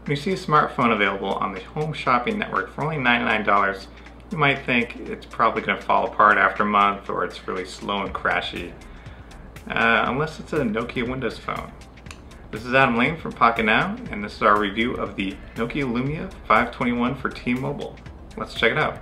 When you see a smartphone available on the home shopping network for only $99, you might think it's probably going to fall apart after a month or it's really slow and crashy, unless it's a Nokia Windows phone. This is Adam Lane from Pocket Now, and this is our review of the Nokia Lumia 521 for T-Mobile. Let's check it out.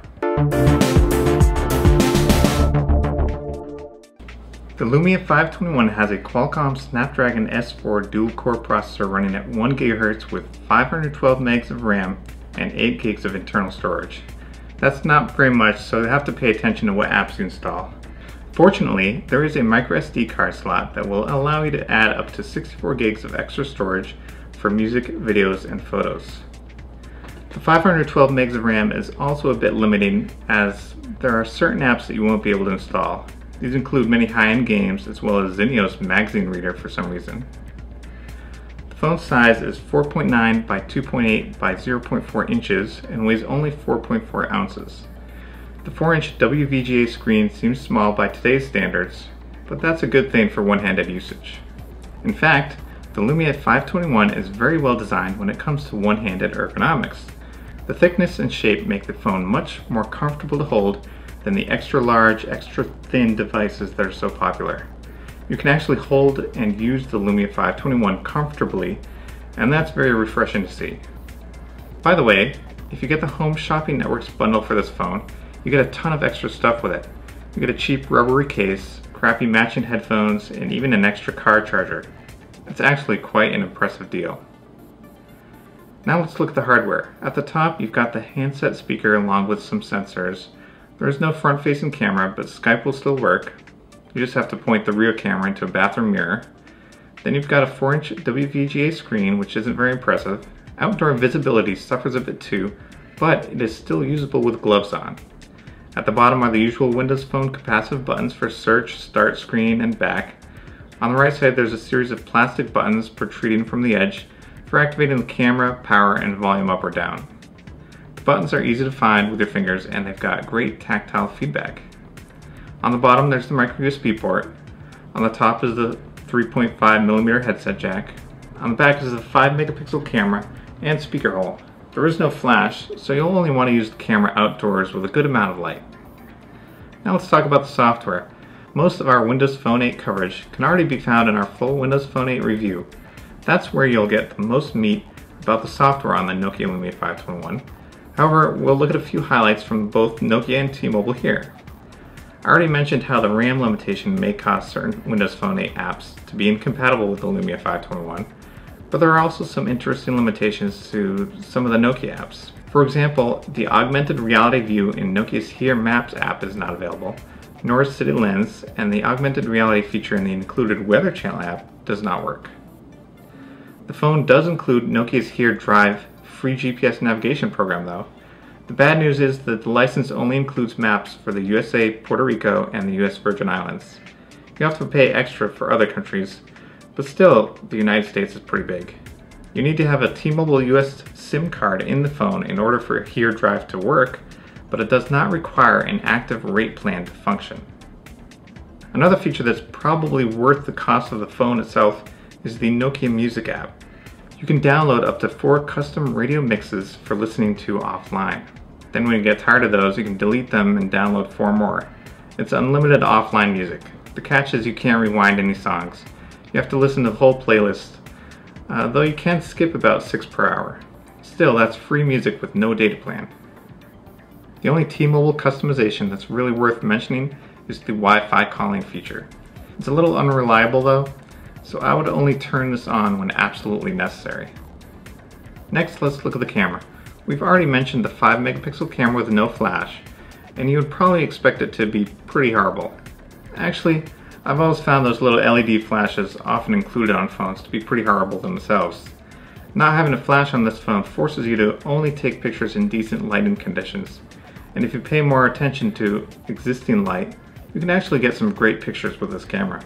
The Lumia 521 has a Qualcomm Snapdragon S4 dual-core processor running at 1 GHz with 512 megs of RAM and 8 gigs of internal storage. That's not very much, so you have to pay attention to what apps you install. Fortunately, there is a microSD card slot that will allow you to add up to 64 gigs of extra storage for music, videos, and photos. The 512 megs of RAM is also a bit limiting, as there are certain apps that you won't be able to install. These include many high-end games as well as Zinio's magazine reader for some reason. The phone size is 4.9 by 2.8 by 0.4 inches and weighs only 4.4 ounces. The 4-inch WVGA screen seems small by today's standards, but that's a good thing for one-handed usage. In fact, the Lumia 521 is very well designed when it comes to one-handed ergonomics. The thickness and shape make the phone much more comfortable to hold than the extra large, extra thin devices that are so popular. You can actually hold and use the Lumia 521 comfortably, and that's very refreshing to see. By the way, if you get the Home Shopping Network's bundle for this phone, you get a ton of extra stuff with it. You get a cheap rubbery case, crappy matching headphones, and even an extra car charger. It's actually quite an impressive deal. Now let's look at the hardware. At the top, you've got the handset speaker along with some sensors. There is no front-facing camera, but Skype will still work. You just have to point the rear camera into a bathroom mirror. Then you've got a 4-inch WVGA screen, which isn't very impressive. Outdoor visibility suffers a bit too, but it is still usable with gloves on. At the bottom are the usual Windows Phone capacitive buttons for search, start screen, and back. On the right side, there's a series of plastic buttons protruding from the edge for activating the camera, power, and volume up or down. The buttons are easy to find with your fingers, and they've got great tactile feedback. On the bottom, there's the micro USB port. On the top is the 3.5mm headset jack. On the back is the 5-megapixel camera and speaker hole. There is no flash, so you'll only want to use the camera outdoors with a good amount of light. Now let's talk about the software. Most of our Windows Phone 8 coverage can already be found in our full Windows Phone 8 review. That's where you'll get the most meat about the software on the Nokia Lumia 521. However, we'll look at a few highlights from both Nokia and T-Mobile here. I already mentioned how the RAM limitation may cause certain Windows Phone 8 apps to be incompatible with the Lumia 521, but there are also some interesting limitations to some of the Nokia apps. For example, the augmented reality view in Nokia's Here Maps app is not available, nor is City Lens, and the augmented reality feature in the included Weather Channel app does not work. The phone does include Nokia's Here Drive free GPS navigation program though. The bad news is that the license only includes maps for the USA, Puerto Rico, and the US Virgin Islands. You have to pay extra for other countries, but still, the United States is pretty big. You need to have a T-Mobile US SIM card in the phone in order for Here Drive to work, but it does not require an active rate plan to function. Another feature that's probably worth the cost of the phone itself is the Nokia Music app. You can download up to 4 custom radio mixes for listening to offline. Then when you get tired of those, you can delete them and download 4 more. It's unlimited offline music. The catch is you can't rewind any songs. You have to listen to the whole playlist, though you can skip about 6 per hour. Still, that's free music with no data plan. The only T-Mobile customization that's really worth mentioning is the Wi-Fi calling feature. It's a little unreliable though, so I would only turn this on when absolutely necessary. Next, let's look at the camera. We've already mentioned the 5-megapixel camera with no flash, and you would probably expect it to be pretty horrible. Actually, I've always found those little LED flashes often included on phones to be pretty horrible themselves. Not having a flash on this phone forces you to only take pictures in decent lighting conditions, and if you pay more attention to existing light, you can actually get some great pictures with this camera.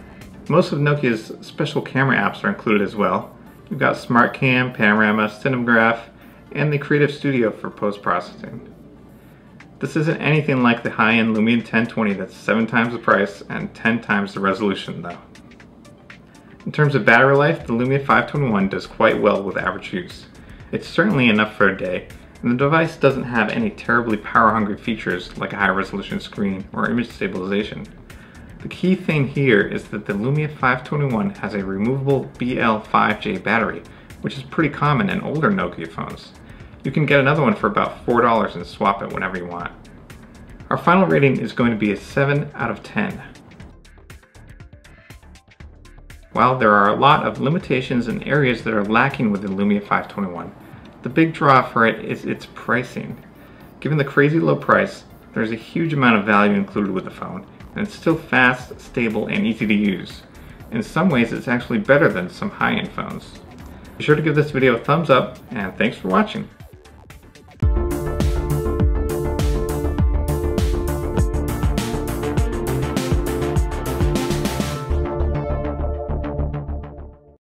Most of Nokia's special camera apps are included as well. You've got Smart Cam, Panorama, Cinematograph, and the Creative Studio for post-processing. This isn't anything like the high-end Lumia 1020 that's 7 times the price and 10 times the resolution though. In terms of battery life, the Lumia 521 does quite well with average use. It's certainly enough for a day, and the device doesn't have any terribly power-hungry features like a high-resolution screen or image stabilization. The key thing here is that the Lumia 521 has a removable BL5J battery, which is pretty common in older Nokia phones. You can get another one for about $4 and swap it whenever you want. Our final rating is going to be a 7 out of 10. While there are a lot of limitations and areas that are lacking with the Lumia 521, the big draw for it is its pricing. Given the crazy low price, there's a huge amount of value included with the phone, and it's still fast, stable, and easy to use. In some ways, it's actually better than some high-end phones. Be sure to give this video a thumbs up, and thanks for watching.